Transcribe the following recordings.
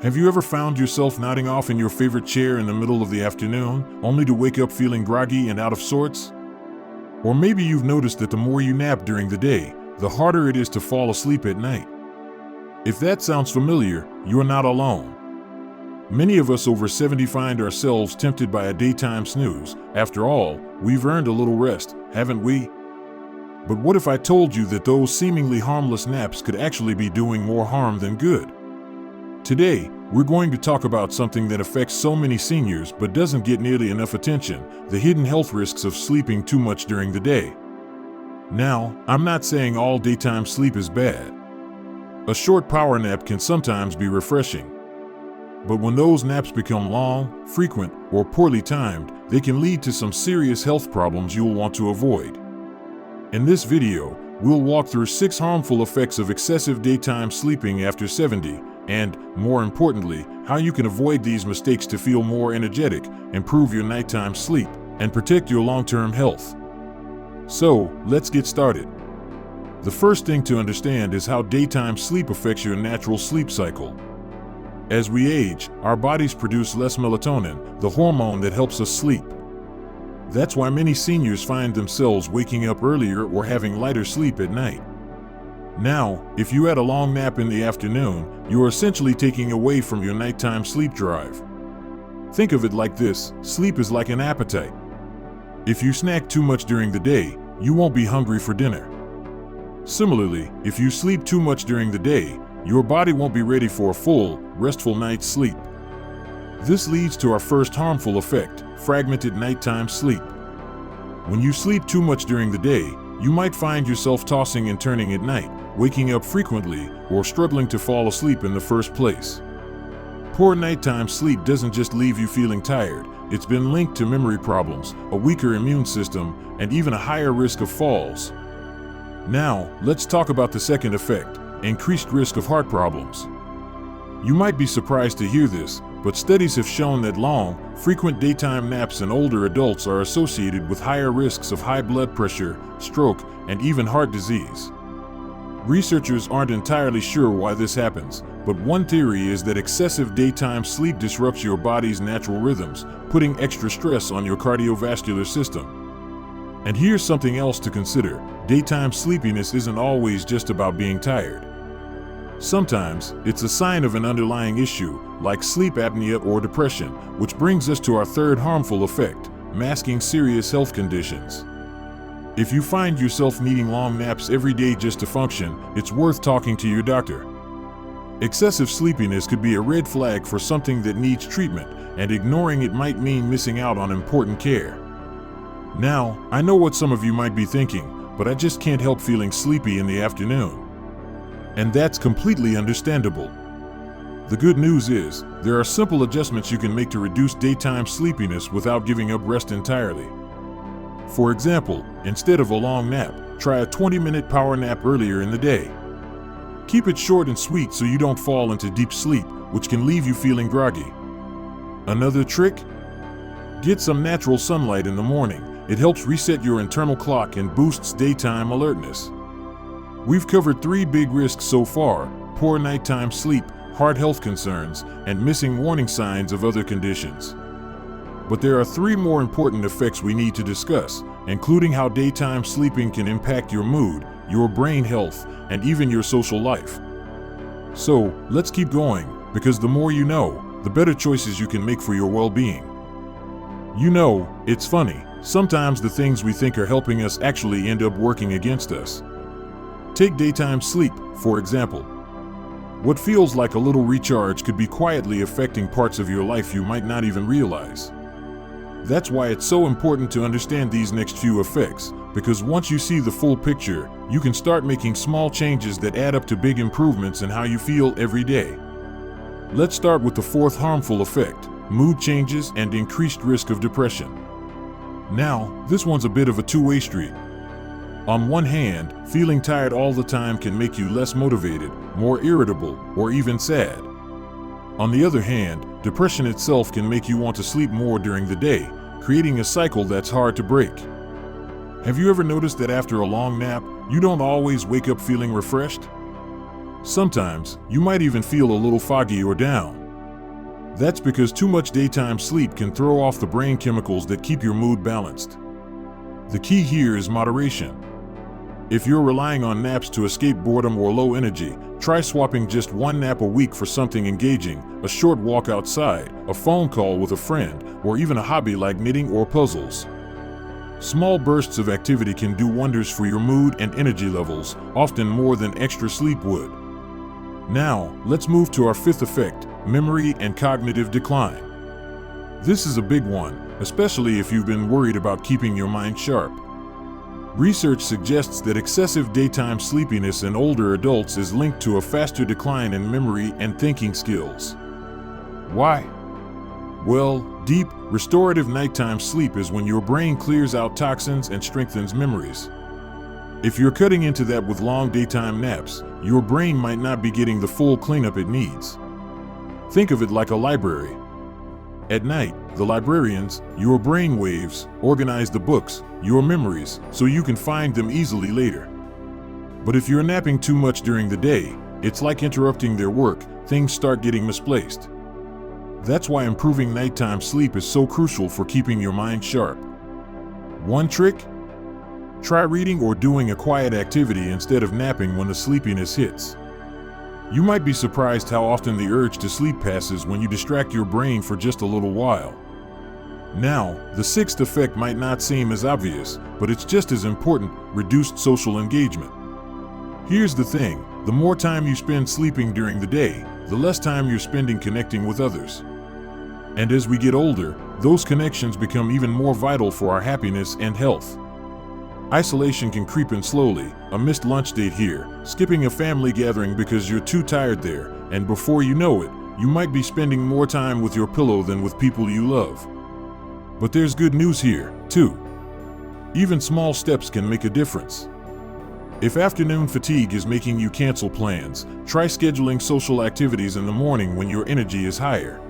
Have you ever found yourself nodding off in your favorite chair in the middle of the afternoon, only to wake up feeling groggy and out of sorts? Or maybe you've noticed that the more you nap during the day, the harder it is to fall asleep at night. If that sounds familiar, you're not alone. Many of us over 70 find ourselves tempted by a daytime snooze. After all, we've earned a little rest, haven't we? But what if I told you that those seemingly harmless naps could actually be doing more harm than good? Today, we're going to talk about something that affects so many seniors but doesn't get nearly enough attention: the hidden health risks of sleeping too much during the day. Now, I'm not saying all daytime sleep is bad. A short power nap can sometimes be refreshing. But when those naps become long, frequent, or poorly timed, they can lead to some serious health problems you'll want to avoid. In this video, we'll walk through 6 harmful effects of excessive daytime sleeping after 70, and, more importantly, how you can avoid these mistakes to feel more energetic, improve your nighttime sleep, and protect your long-term health. So, let's get started. The first thing to understand is how daytime sleep affects your natural sleep cycle. As we age, our bodies produce less melatonin, the hormone that helps us sleep. That's why many seniors find themselves waking up earlier or having lighter sleep at night. Now, if you had a long nap in the afternoon, you're essentially taking away from your nighttime sleep drive. Think of it like this: sleep is like an appetite. If you snack too much during the day, you won't be hungry for dinner. Similarly, if you sleep too much during the day, your body won't be ready for a full, restful night's sleep. This leads to our first harmful effect: fragmented nighttime sleep. When you sleep too much during the day, you might find yourself tossing and turning at night, waking up frequently, or struggling to fall asleep in the first place. Poor nighttime sleep doesn't just leave you feeling tired. It's been linked to memory problems, a weaker immune system, and even a higher risk of falls. Now, let's talk about the second effect: increased risk of heart problems. You might be surprised to hear this, but studies have shown that long, frequent daytime naps in older adults are associated with higher risks of high blood pressure, stroke, and even heart disease. Researchers aren't entirely sure why this happens, but one theory is that excessive daytime sleep disrupts your body's natural rhythms, putting extra stress on your cardiovascular system. And here's something else to consider: daytime sleepiness isn't always just about being tired. Sometimes, it's a sign of an underlying issue, like sleep apnea or depression, which brings us to our third harmful effect: masking serious health conditions. If you find yourself needing long naps every day just to function, it's worth talking to your doctor. Excessive sleepiness could be a red flag for something that needs treatment, and ignoring it might mean missing out on important care. Now, I know what some of you might be thinking: but I just can't help feeling sleepy in the afternoon. And that's completely understandable. The good news is, there are simple adjustments you can make to reduce daytime sleepiness without giving up rest entirely. For example, instead of a long nap, try a 20-minute power nap earlier in the day. Keep it short and sweet so you don't fall into deep sleep, which can leave you feeling groggy. Another trick? Get some natural sunlight in the morning. It helps reset your internal clock and boosts daytime alertness. We've covered 3 big risks so far: poor nighttime sleep, heart health concerns, and missing warning signs of other conditions. But there are 3 more important effects we need to discuss, including how daytime sleeping can impact your mood, your brain health, and even your social life. So, let's keep going, because the more you know, the better choices you can make for your well-being. You know, it's funny, sometimes the things we think are helping us actually end up working against us. Take daytime sleep, for example. What feels like a little recharge could be quietly affecting parts of your life you might not even realize. That's why it's so important to understand these next few effects, because once you see the full picture, you can start making small changes that add up to big improvements in how you feel every day. Let's start with the fourth harmful effect: mood changes and increased risk of depression. Now, this one's a bit of a two-way street. On one hand, feeling tired all the time can make you less motivated, more irritable, or even sad. On the other hand, depression itself can make you want to sleep more during the day, creating a cycle that's hard to break. Have you ever noticed that after a long nap, you don't always wake up feeling refreshed? Sometimes, you might even feel a little foggy or down. That's because too much daytime sleep can throw off the brain chemicals that keep your mood balanced. The key here is moderation. If you're relying on naps to escape boredom or low energy, try swapping just one nap a week for something engaging, a short walk outside, a phone call with a friend, or even a hobby like knitting or puzzles. Small bursts of activity can do wonders for your mood and energy levels, often more than extra sleep would. Now, let's move to our fifth effect, memory and cognitive decline. This is a big one, especially if you've been worried about keeping your mind sharp. Research suggests that excessive daytime sleepiness in older adults is linked to a faster decline in memory and thinking skills. Why? Well, deep, restorative nighttime sleep is when your brain clears out toxins and strengthens memories. If you're cutting into that with long daytime naps, your brain might not be getting the full cleanup it needs. Think of it like a library. At night, the librarians, your brain waves, organize the books, your memories, so you can find them easily later. But if you're napping too much during the day, it's like interrupting their work, things start getting misplaced. That's why improving nighttime sleep is so crucial for keeping your mind sharp. One trick? Try reading or doing a quiet activity instead of napping when the sleepiness hits. You might be surprised how often the urge to sleep passes when you distract your brain for just a little while. Now, the sixth effect might not seem as obvious, but it's just as important: reduced social engagement. Here's the thing, the more time you spend sleeping during the day, the less time you're spending connecting with others. And as we get older, those connections become even more vital for our happiness and health. Isolation can creep in slowly, a missed lunch date here, skipping a family gathering because you're too tired there, and before you know it, you might be spending more time with your pillow than with people you love. But there's good news here, too. Even small steps can make a difference. If afternoon fatigue is making you cancel plans, try scheduling social activities in the morning when your energy is higher.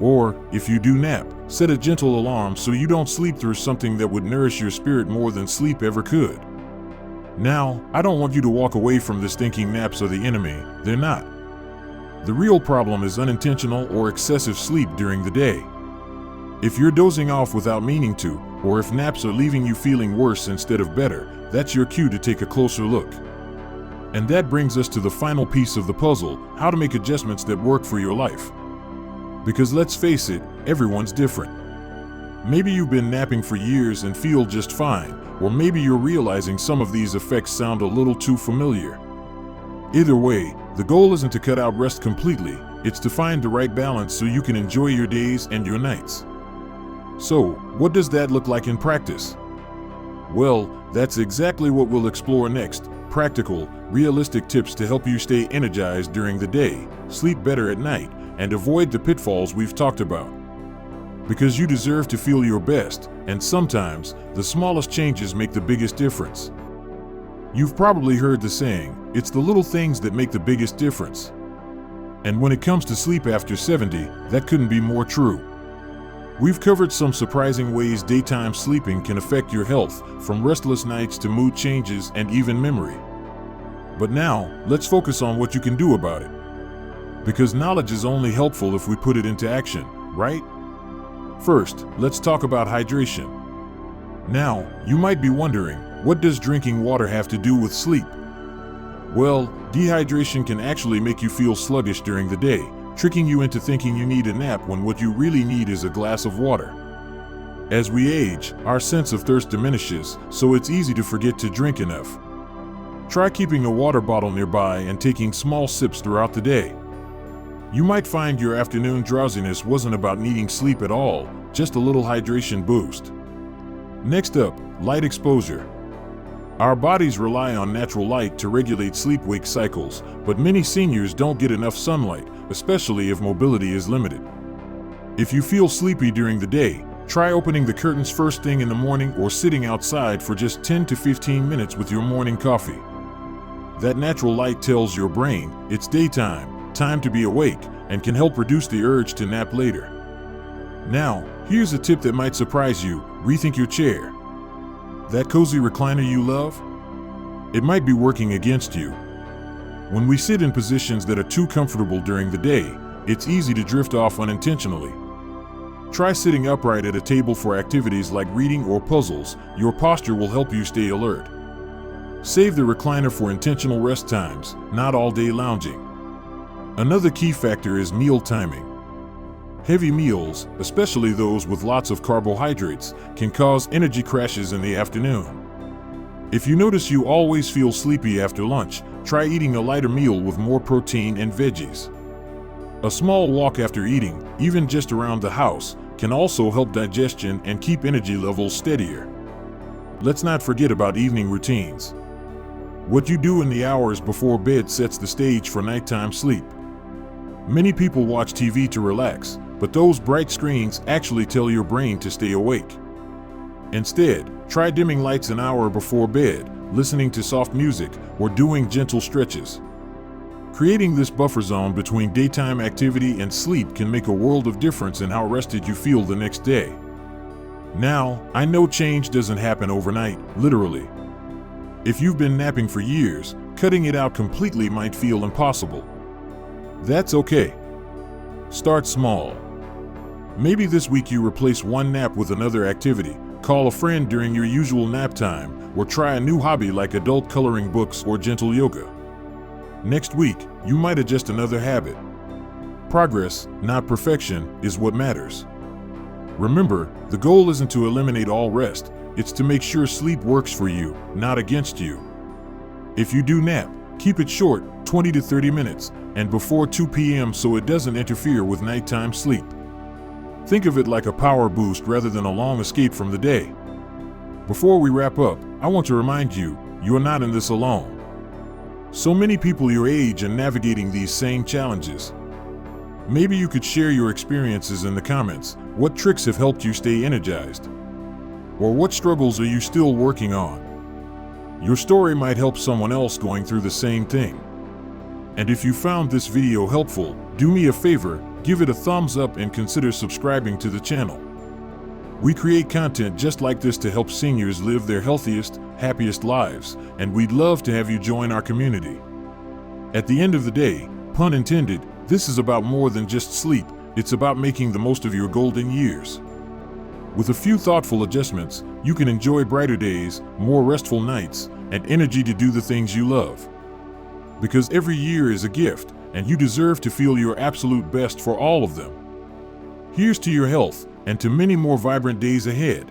Or, if you do nap, set a gentle alarm so you don't sleep through something that would nourish your spirit more than sleep ever could. Now, I don't want you to walk away from this thinking naps are the enemy. They're not. The real problem is unintentional or excessive sleep during the day. If you're dozing off without meaning to, or if naps are leaving you feeling worse instead of better, that's your cue to take a closer look. And that brings us to the final piece of the puzzle: how to make adjustments that work for your life. Because let's face it, everyone's different. Maybe you've been napping for years and feel just fine, or maybe you're realizing some of these effects sound a little too familiar. Either way, the goal isn't to cut out rest completely, it's to find the right balance so you can enjoy your days and your nights. So, what does that look like in practice? Well, that's exactly what we'll explore next: practical, realistic tips to help you stay energized during the day, sleep better at night, and avoid the pitfalls we've talked about. Because you deserve to feel your best, and sometimes, the smallest changes make the biggest difference. You've probably heard the saying, it's the little things that make the biggest difference. And when it comes to sleep after 70, that couldn't be more true. We've covered some surprising ways daytime sleeping can affect your health, from restless nights to mood changes and even memory. But now, let's focus on what you can do about it. Because knowledge is only helpful if we put it into action, right? First, let's talk about hydration. Now, you might be wondering, what does drinking water have to do with sleep? Well, dehydration can actually make you feel sluggish during the day, tricking you into thinking you need a nap when what you really need is a glass of water. As we age, our sense of thirst diminishes, so it's easy to forget to drink enough. Try keeping a water bottle nearby and taking small sips throughout the day. You might find your afternoon drowsiness wasn't about needing sleep at all, just a little hydration boost. Next up, light exposure. Our bodies rely on natural light to regulate sleep-wake cycles, but many seniors don't get enough sunlight, especially if mobility is limited. If you feel sleepy during the day, try opening the curtains first thing in the morning or sitting outside for just 10 to 15 minutes with your morning coffee. That natural light tells your brain it's daytime, time to be awake, and can help reduce the urge to nap later. Now, here's a tip that might surprise you: rethink your chair. That cozy recliner you love? It might be working against you. When we sit in positions that are too comfortable during the day, It's easy to drift off unintentionally. Try sitting upright at a table for activities like reading or puzzles. Your posture will help you stay alert. Save the recliner for intentional rest times, not all-day lounging. Another key factor is meal timing. Heavy meals, especially those with lots of carbohydrates, can cause energy crashes in the afternoon. If you notice you always feel sleepy after lunch, try eating a lighter meal with more protein and veggies. A small walk after eating, even just around the house, can also help digestion and keep energy levels steadier. Let's not forget about evening routines. What you do in the hours before bed sets the stage for nighttime sleep. Many people watch TV to relax, but those bright screens actually tell your brain to stay awake. Instead, try dimming lights an hour before bed, listening to soft music, or doing gentle stretches. Creating this buffer zone between daytime activity and sleep can make a world of difference in how rested you feel the next day. Now, I know change doesn't happen overnight, literally. If you've been napping for years, cutting it out completely might feel impossible. That's okay. Start small. Maybe this week you replace one nap with another activity, call a friend during your usual nap time, or try a new hobby like adult coloring books or gentle yoga. Next week, you might adjust another habit. Progress, not perfection, is what matters. Remember, the goal isn't to eliminate all rest, it's to make sure sleep works for you, not against you. If you do nap, keep it short, 20 to 30 minutes, and before 2 p.m. so it doesn't interfere with nighttime sleep. Think of it like a power boost rather than a long escape from the day. Before we wrap up, I want to remind you, you are not in this alone. So many people your age are navigating these same challenges. Maybe you could share your experiences in the comments. What tricks have helped you stay energized? Or what struggles are you still working on? Your story might help someone else going through the same thing. And if you found this video helpful, do me a favor, give it a thumbs up and consider subscribing to the channel. We create content just like this to help seniors live their healthiest, happiest lives, and we'd love to have you join our community. At the end of the day, pun intended, this is about more than just sleep, it's about making the most of your golden years. With a few thoughtful adjustments, you can enjoy brighter days, more restful nights, and energy to do the things you love. Because every year is a gift, and you deserve to feel your absolute best for all of them. Here's to your health, and to many more vibrant days ahead.